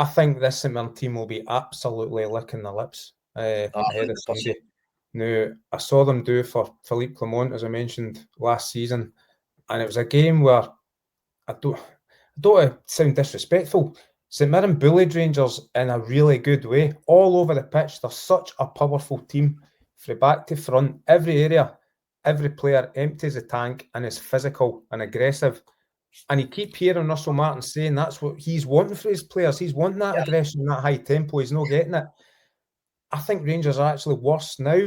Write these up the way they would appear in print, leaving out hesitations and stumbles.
I think this St Mirren team will be absolutely licking the lips ahead of Sunday. Now, I saw them do for Philippe Clement, as I mentioned last season, and it was a game where I don't want to sound disrespectful. St Mirren bullied Rangers in a really good way. All over the pitch, they're such a powerful team. From back to front, every area, every player empties the tank and is physical and aggressive. And you keep hearing Russell Martin saying that's what he's wanting for his players. He's wanting that aggression, that high tempo. He's not getting it. I think Rangers are actually worse now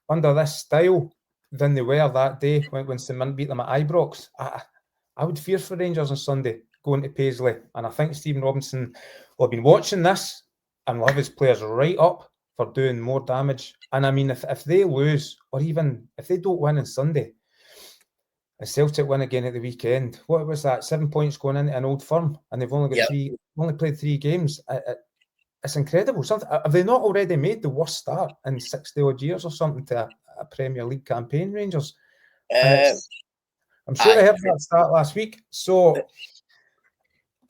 under this style than they were that day when St Mirren beat them at Ibrox. I would fear for Rangers on Sunday going to Paisley. And I think Stephen Robinson will have been watching this and will have his players right up for doing more damage. And I mean, if they lose, or even if they don't win on Sunday, and Celtic win again at the weekend, what was that? 7 points going into an Old Firm, and they've only got only played 3 games. It's incredible. Have they not already made the worst start in 60 odd years or something to a Premier League campaign, Rangers? I'm sure they had that start last week. So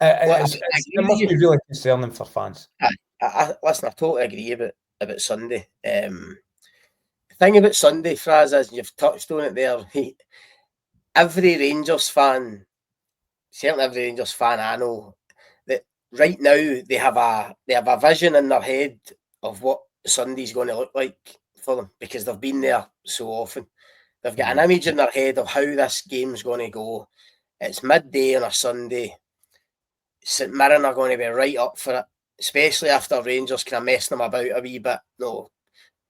it must be really concerning for fans. Listen, I totally agree about Sunday. The thing about Sunday, Fraser, is you've touched on it there. Every Rangers fan, certainly every Rangers fan I know, that right now they have a vision in their head of what Sunday's going to look like for them, because they've been there so often. They've got an image in their head of how this game's going to go. It's midday on a Sunday. St Mirren are going to be right up for it, especially after Rangers kind of messed them about a wee bit. Want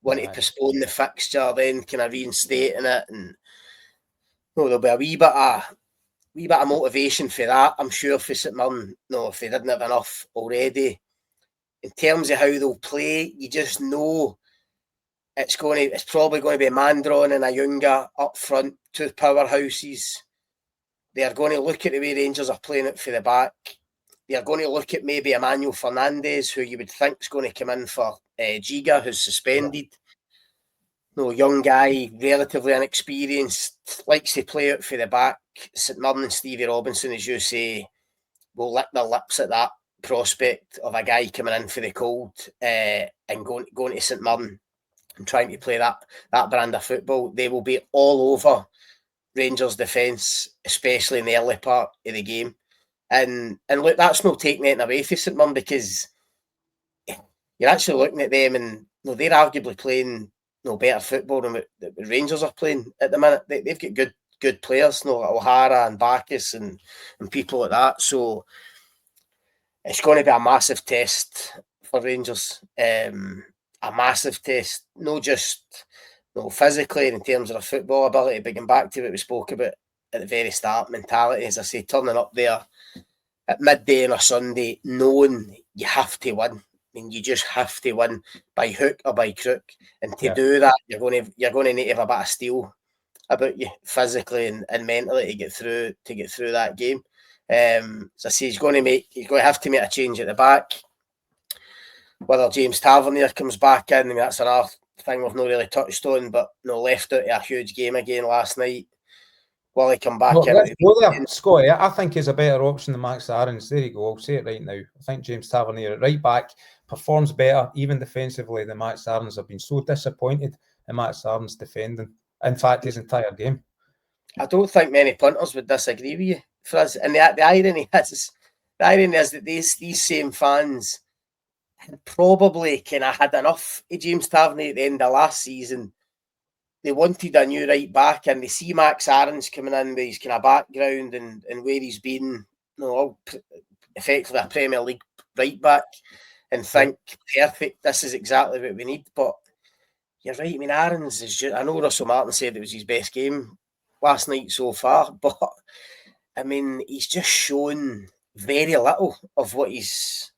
to postpone the fixture, then kind of reinstating it, and there'll be a wee bit of motivation for that, I'm sure, for St Mirren. If they didn't have enough already. In terms of how they'll play, you just know it's probably going to be Mandron and Ayunga up front, 2 powerhouses. They are going to look at the way Rangers are playing it for the back. They are going to look at maybe Emmanuel Fernandez, who you would think is going to come in for Giga, who's suspended. Young guy, relatively inexperienced, likes to play out for the back. St Mirren and Stevie Robinson, as you say, will lick their lips at that prospect of a guy coming in for the cold and going to St Mirren and trying to play that brand of football. They will be all over Rangers' defence, especially in the early part of the game. And look, that's not taking anything away from St Mirren, because you're actually looking at them and they're arguably playing better football than what the Rangers are playing at the minute. They've got good players, like O'Hara and Bacchus and people like that. So it's going to be a massive test for Rangers. A massive test, not just physically in terms of their football ability, but getting back to what we spoke about at the very start, mentality, as I say, turning up there at midday on a Sunday, knowing you have to win. I mean, you just have to win by hook or by crook, and to do that, you're going to need to have a bit of steel about you physically and mentally to get through that game. As I say, he's going to have to make a change at the back. Whether James Tavernier comes back in, I mean, that's another thing we've not really touched on, but left out a huge game again last night. Will he come back in? Let's go there, Scotty. I think he's a better option than Max Aarons. There you go. I'll say it right now. I think James Tavernier at right back performs better, even defensively, than Max Aarons. I've been so disappointed in Max Aarons defending. In fact, his entire game. I don't think many punters would disagree with you, Frizz. And the irony is that these same fans had probably kind of had enough of James Tavernier at the end of last season. They wanted a new right back, and they see Max Aarons coming in with his kind of background and where he's been, effectively a Premier League right back, and think, perfect, this is exactly what we need. But you're right, I mean, Aarons is just, I know Russell Martin said it was his best game last night so far, but I mean, he's just shown very little of what he's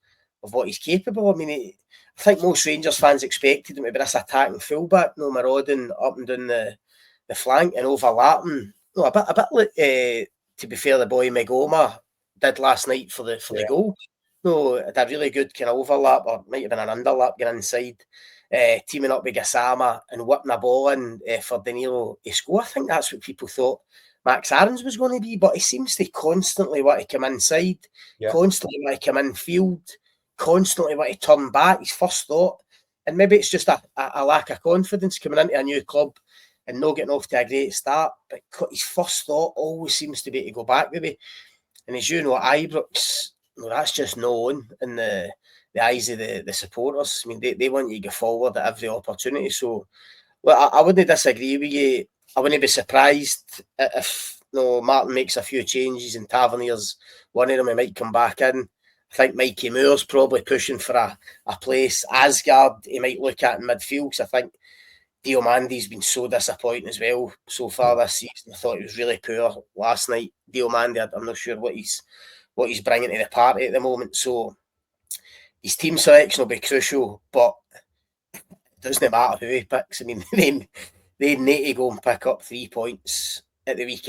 capable. I mean, I think most Rangers fans expected him to be this attacking fullback, marauding up and down the flank and overlapping. A bit like, to be fair, the boy Megoma did last night for the goal. It had a really good kind of overlap, or might have been an underlap going inside, teaming up with Gassama and whipping a ball in for Danilo to score. I think that's what people thought Max Aarons was going to be, but he seems to constantly want to come inside, constantly want to come in field, constantly want to turn back. His first thought, and maybe it's just a lack of confidence coming into a new club and not getting off to a great start, but his first thought always seems to be to go back, maybe. And as you know, at Ibrox, well, that's just known in the eyes of the supporters. I mean, they want you to go forward at every opportunity. So, well, I wouldn't disagree with you. I wouldn't be surprised if Martin makes a few changes and Tavernier's one of them, he might come back in. I think Mikey Moore's probably pushing for a place. Asgard, he might look at in midfield, because I think Diomandi's been so disappointing as well so far this season. I thought he was really poor last night. Diomandi, I'm not sure what he's bringing to the party at the moment. So his team selection will be crucial, but it doesn't matter who he picks. I mean, they need to go and pick up 3 points at the weekend.